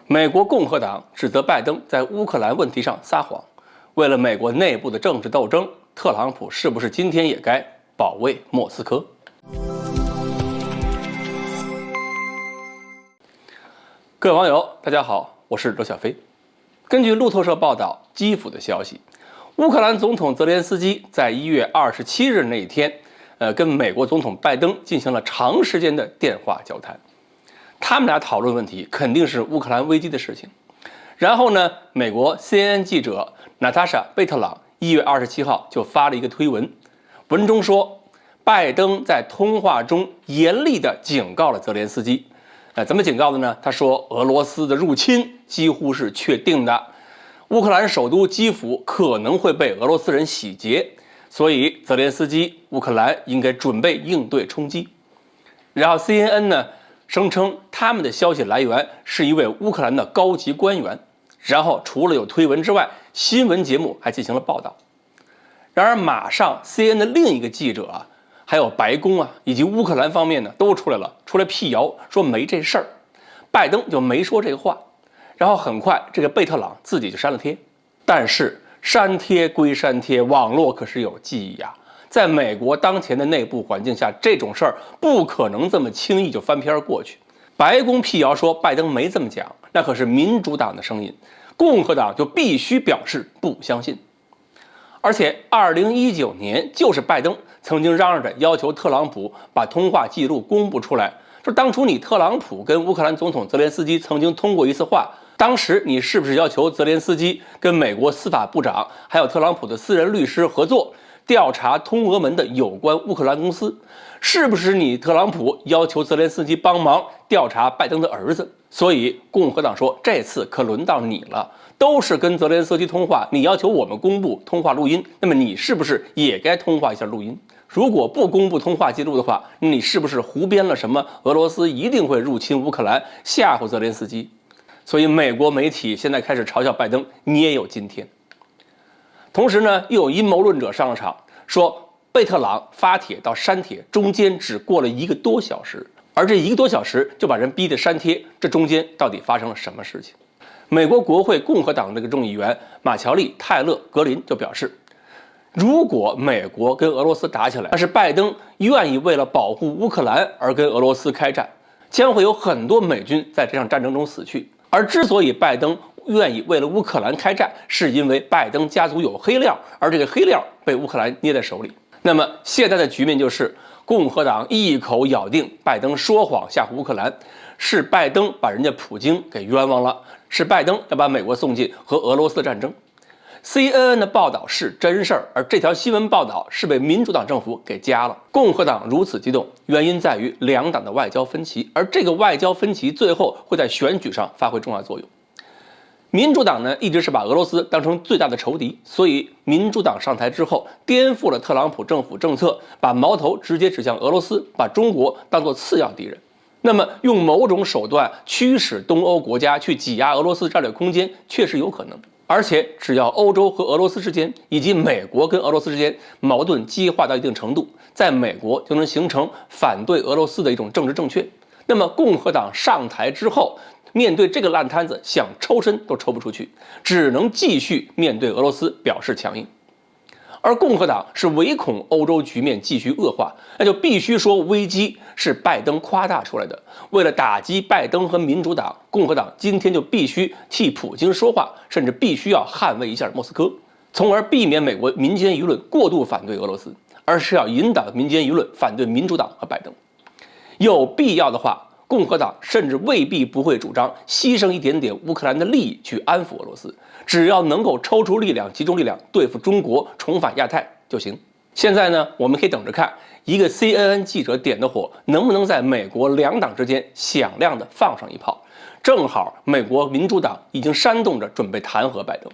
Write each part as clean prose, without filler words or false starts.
美国共和党指责拜登在乌克兰问题上撒谎，为了美国内部的政治斗争，特朗普是不是今天也该保卫莫斯科？各位网友，大家好，我是罗小飞。根据路透社报道，基辅的消息，乌克兰总统泽连斯基在1月27日那一天，跟美国总统拜登进行了长时间的电话交谈。他们俩讨论问题肯定是乌克兰危机的事情。然后呢，美国 CNN 记者娜塔莎·贝特朗1月27号就发了一个推文，文中说，拜登在通话中严厉地警告了泽连斯基。怎么警告的呢？他说，俄罗斯的入侵几乎是确定的，乌克兰首都基辅可能会被俄罗斯人洗劫，所以泽连斯基、乌克兰应该准备应对冲击。然后 CNN 呢声称他们的消息来源是一位乌克兰的高级官员，然后除了有推文之外，新闻节目还进行了报道。然而马上 CNN 的另一个记者还有白宫以及乌克兰方面呢都出来辟谣，说没这事儿，拜登就没说这个话。然后很快这个贝特朗自己就删了贴。但是删贴归删贴，网络可是有记忆在美国当前的内部环境下，这种事儿不可能这么轻易就翻篇过去。白宫辟谣说拜登没这么讲，那可是民主党的声音，共和党就必须表示不相信。而且2019年就是拜登曾经嚷嚷着要求特朗普把通话记录公布出来，说当初你特朗普跟乌克兰总统泽连斯基曾经通过一次话，当时你是不是要求泽连斯基跟美国司法部长还有特朗普的私人律师合作调查通俄门的有关乌克兰公司？是不是你特朗普要求泽连斯基帮忙调查拜登的儿子？所以共和党说这次可轮到你了，都是跟泽连斯基通话，你要求我们公布通话录音，那么你是不是也该通话一下录音？如果不公布通话记录的话，你是不是胡编了什么俄罗斯一定会入侵乌克兰，吓唬泽连斯基？所以美国媒体现在开始嘲笑拜登，你也有今天。同时呢，又有阴谋论者上了场，说贝特朗发帖到删帖中间只过了1个多小时，而这1个多小时就把人逼得删帖，这中间到底发生了什么事情？美国国会共和党这个众议员马乔丽·泰勒·格林就表示，如果美国跟俄罗斯打起来，但是拜登愿意为了保护乌克兰而跟俄罗斯开战，将会有很多美军在这场战争中死去。而之所以拜登愿意为了乌克兰开战，是因为拜登家族有黑料，而这个黑料被乌克兰捏在手里。那么现在的局面就是共和党一口咬定拜登说谎吓唬乌克兰，是拜登把人家普京给冤枉了，是拜登要把美国送进和俄罗斯的战争。CNN 的报道是真事儿，而这条新闻报道是被民主党政府给加了。共和党如此激动，原因在于两党的外交分歧，而这个外交分歧最后会在选举上发挥重要作用。民主党呢，一直是把俄罗斯当成最大的仇敌，所以民主党上台之后，颠覆了特朗普政府政策，把矛头直接指向俄罗斯，把中国当作次要敌人。那么用某种手段驱使东欧国家去挤压俄罗斯战略空间，确实有可能。而且只要欧洲和俄罗斯之间，以及美国跟俄罗斯之间矛盾激化到一定程度，在美国就能形成反对俄罗斯的一种政治正确。那么共和党上台之后，面对这个烂摊子，想抽身都抽不出去，只能继续面对俄罗斯表示强硬。而共和党是唯恐欧洲局面继续恶化，那就必须说危机是拜登夸大出来的。为了打击拜登和民主党，共和党今天就必须替普京说话，甚至必须要捍卫一下莫斯科，从而避免美国民间舆论过度反对俄罗斯，而是要引导民间舆论反对民主党和拜登。有必要的话，共和党甚至未必不会主张牺牲一点点乌克兰的利益去安抚俄罗斯，只要能够抽出力量、集中力量对付中国、重返亚太就行。现在呢，我们可以等着看一个 CNN 记者点的火能不能在美国两党之间响亮的放上一炮。正好美国民主党已经煽动着准备弹劾拜登。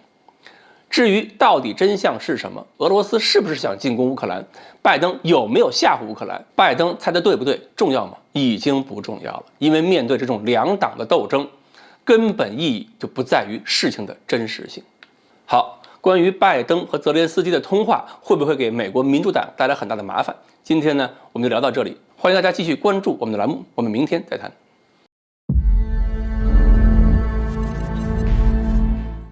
至于到底真相是什么，俄罗斯是不是想进攻乌克兰，拜登有没有吓唬乌克兰，拜登猜的对不对重要吗？已经不重要了，因为面对这种两党的斗争，根本意义就不在于事情的真实性。好，关于拜登和泽连斯基的通话会不会给美国民主党带来很大的麻烦，今天呢我们就聊到这里，欢迎大家继续关注我们的栏目，我们明天再谈。